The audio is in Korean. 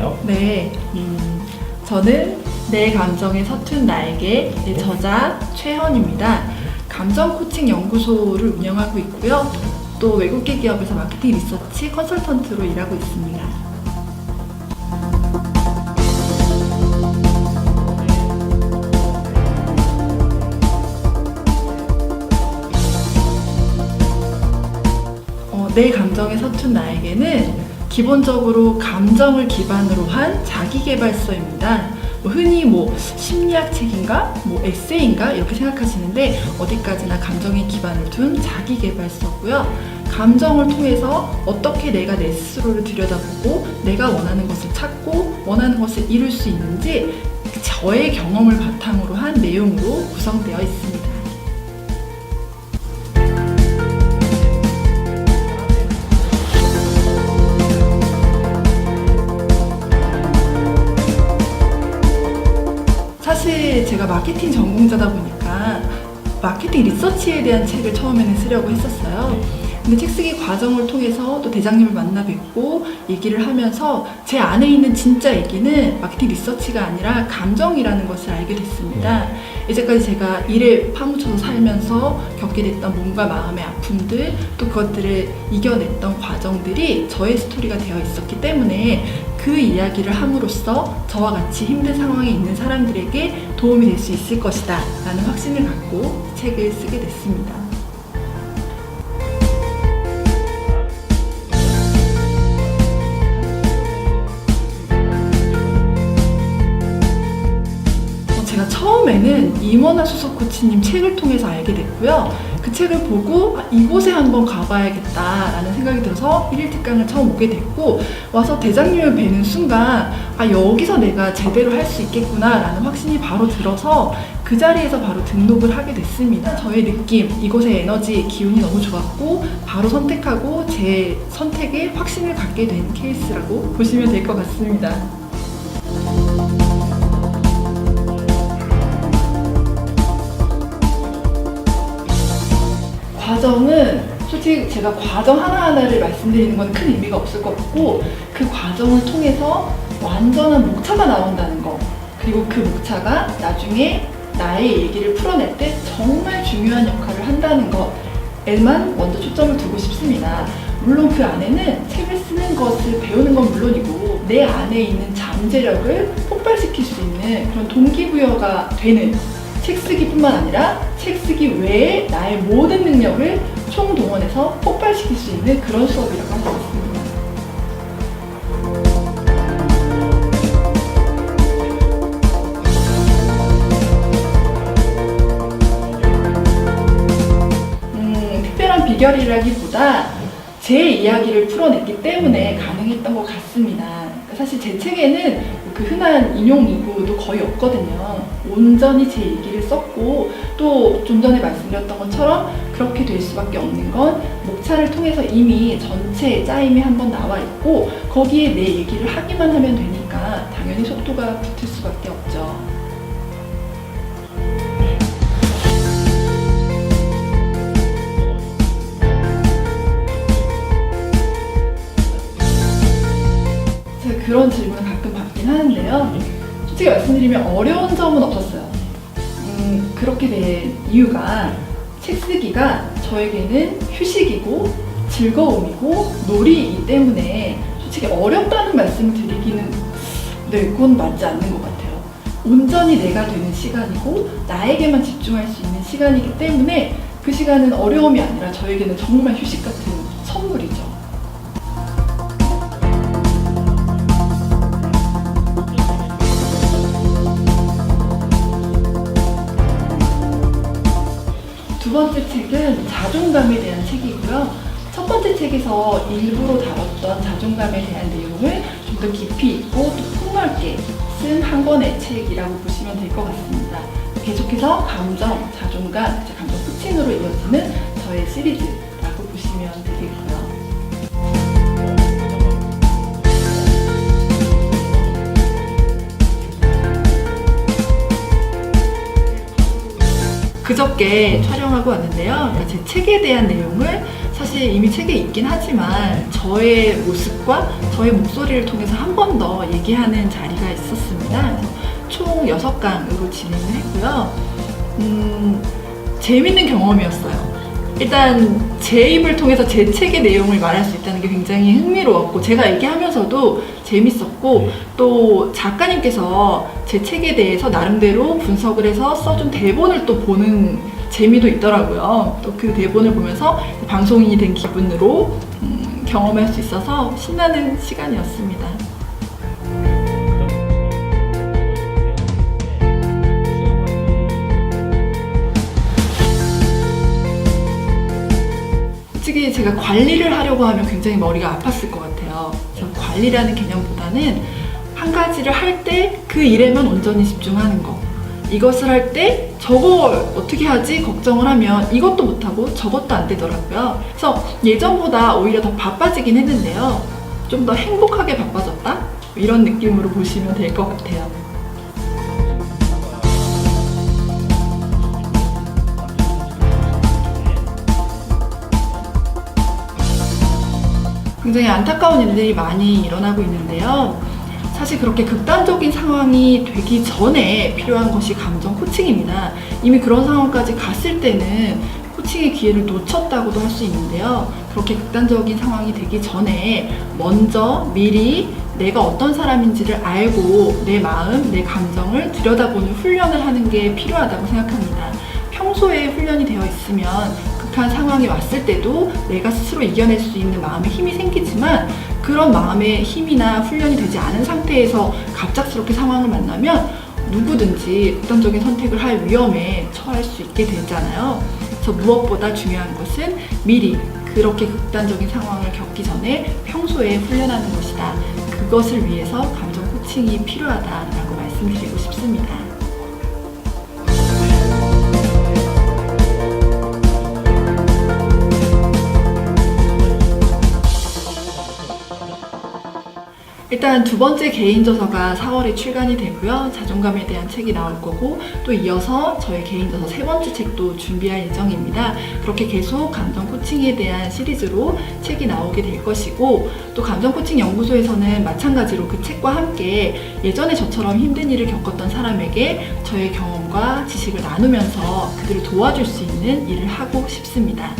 있나요? 네, 저는 내 감정에 서툰 나에게 의 저자 최현입니다. 감정 코칭 연구소를 운영하고 있고요. 또 외국계 기업에서 마케팅 리서치 컨설턴트로 일하고 있습니다. 내 감정에 서툰 나에게는 기본적으로 감정을 기반으로 한 자기계발서입니다. 흔히 심리학 책인가, 에세이인가 이렇게 생각하시는데 어디까지나 감정에 기반을 둔 자기계발서고요. 감정을 통해서 어떻게 내가 내 스스로를 들여다보고 내가 원하는 것을 찾고 원하는 것을 이룰 수 있는지 저의 경험을 바탕으로 한 내용으로 구성되어 있습니다. 사실 제가 마케팅 전공자다 보니까 마케팅 리서치에 대한 책을 처음에는 쓰려고 했었어요. 근데 책 쓰기 과정을 통해서 또 대장님을 만나 뵙고 얘기를 하면서 제 안에 있는 진짜 얘기는 마케팅 리서치가 아니라 감정이라는 것을 알게 됐습니다. 이제까지 제가 일에 파묻혀서 살면서 겪게 됐던 몸과 마음의 아픔들, 또 그것들을 이겨냈던 과정들이 저의 스토리가 되어 있었기 때문에 그 이야기를 함으로써 저와 같이 힘든 상황에 있는 사람들에게 도움이 될 수 있을 것이다 라는 확신을 갖고 책을 쓰게 됐습니다. 제가 처음에는 임원아 수석 코치님 책을 통해서 알게 됐고요. 그 책을 보고 이곳에 한번 가봐야겠다라는 생각이 들어서 1일 특강을 처음 오게 됐고, 와서 대장님을 뵈는 순간 여기서 내가 제대로 할 수 있겠구나라는 확신이 바로 들어서 그 자리에서 바로 등록을 하게 됐습니다. 저의 느낌, 이곳의 에너지, 기운이 너무 좋았고 바로 선택하고 제 선택에 확신을 갖게 된 케이스라고 보시면 될 것 같습니다. 과정은 솔직히 제가 과정 하나하나를 말씀드리는 건 큰 의미가 없을 것 같고, 그 과정을 통해서 완전한 목차가 나온다는 거, 그리고 그 목차가 나중에 나의 얘기를 풀어낼 때 정말 중요한 역할을 한다는 것에만 먼저 초점을 두고 싶습니다. 물론 그 안에는 책을 쓰는 것을 배우는 건 물론이고 내 안에 있는 잠재력을 폭발시킬 수 있는 그런 동기부여가 되는 책 쓰기뿐만 아니라 책 쓰기 외에 나의 모든 능력을 총동원해서 폭발시킬 수 있는 그런 수업이라고 할 수 있습니다. 특별한 비결이라기보다 제 이야기를 풀어냈기 때문에 가능했던 것 같습니다. 사실 제 책에는 그 흔한 인용이고도 거의 없거든요. 온전히 제 얘기를 썼고, 또 좀 전에 말씀드렸던 것처럼 그렇게 될 수밖에 없는 건 목차를 통해서 이미 전체 짜임이 한번 나와 있고 거기에 내 얘기를 하기만 하면 되니까 당연히 속도가 붙을 수밖에 없죠. 제가 그런 질문을 가끔 받긴 하는데요. 솔직히 말씀드리면 어려운 점은 없었어요. 그렇게 된 이유가 책 쓰기가 저에게는 휴식이고 즐거움이고 놀이이기 때문에 솔직히 어렵다는 말씀을 드리기는 그건 맞지 않는 것 같아요. 온전히 내가 되는 시간이고 나에게만 집중할 수 있는 시간이기 때문에 그 시간은 어려움이 아니라 저에게는 정말 휴식 같은 선물이죠. 두 번째 책은 자존감에 대한 책이고요. 첫 번째 책에서 일부러 다뤘던 자존감에 대한 내용을 좀 더 깊이 있고 또 폭넓게 쓴 한 권의 책이라고 보시면 될 것 같습니다. 계속해서 감정, 자존감, 감정 코칭으로 이어지는 저의 시리즈라고 보시면 되겠고요. 그저께 촬영하고 왔는데요. 제 책에 대한 내용을 사실 이미 책에 있긴 하지만 저의 모습과 저의 목소리를 통해서 한 번 더 얘기하는 자리가 있었습니다. 그래서 총 6강으로 진행을 했고요. 재밌는 경험이었어요. 일단 제 입을 통해서 제 책의 내용을 말할 수 있다는 게 굉장히 흥미로웠고, 제가 얘기하면서도 재밌었고, 또 작가님께서 제 책에 대해서 나름대로 분석을 해서 써준 대본을 또 보는 재미도 있더라고요. 또 그 대본을 보면서 방송인이 된 기분으로 경험할 수 있어서 신나는 시간이었습니다. 솔직히 제가 관리를 하려고 하면 굉장히 머리가 아팠을 것 같아요. 그래서 관리라는 개념보다는 한 가지를 할 때 그 일에만 온전히 집중하는 거. 이것을 할 때 저걸 어떻게 하지 걱정을 하면 이것도 못하고 저것도 안 되더라고요. 그래서 예전보다 오히려 더 바빠지긴 했는데요. 좀 더 행복하게 바빠졌다? 이런 느낌으로 보시면 될 것 같아요. 굉장히 안타까운 일들이 많이 일어나고 있는데요. 사실 그렇게 극단적인 상황이 되기 전에 필요한 것이 감정 코칭입니다. 이미 그런 상황까지 갔을 때는 코칭의 기회를 놓쳤다고도 할 수 있는데요. 그렇게 극단적인 상황이 되기 전에 먼저 미리 내가 어떤 사람인지를 알고 내 마음, 내 감정을 들여다보는 훈련을 하는 게 필요하다고 생각합니다. 평소에 훈련이 되어 있으면 극한 상황이 왔을 때도 내가 스스로 이겨낼 수 있는 마음의 힘이 생기지만, 그런 마음의 힘이나 훈련이 되지 않은 상태에서 갑작스럽게 상황을 만나면 누구든지 극단적인 선택을 할 위험에 처할 수 있게 되잖아요. 그래서 무엇보다 중요한 것은 미리 그렇게 극단적인 상황을 겪기 전에 평소에 훈련하는 것이다. 그것을 위해서 감정 코칭이 필요하다라고 말씀드리고 싶습니다. 일단 두 번째 개인 저서가 4월에 출간이 되고요. 자존감에 대한 책이 나올 거고, 또 이어서 저의 개인 저서 세 번째 책도 준비할 예정입니다. 그렇게 계속 감정 코칭에 대한 시리즈로 책이 나오게 될 것이고, 또 감정 코칭 연구소에서는 마찬가지로 그 책과 함께 예전에 저처럼 힘든 일을 겪었던 사람에게 저의 경험과 지식을 나누면서 그들을 도와줄 수 있는 일을 하고 싶습니다.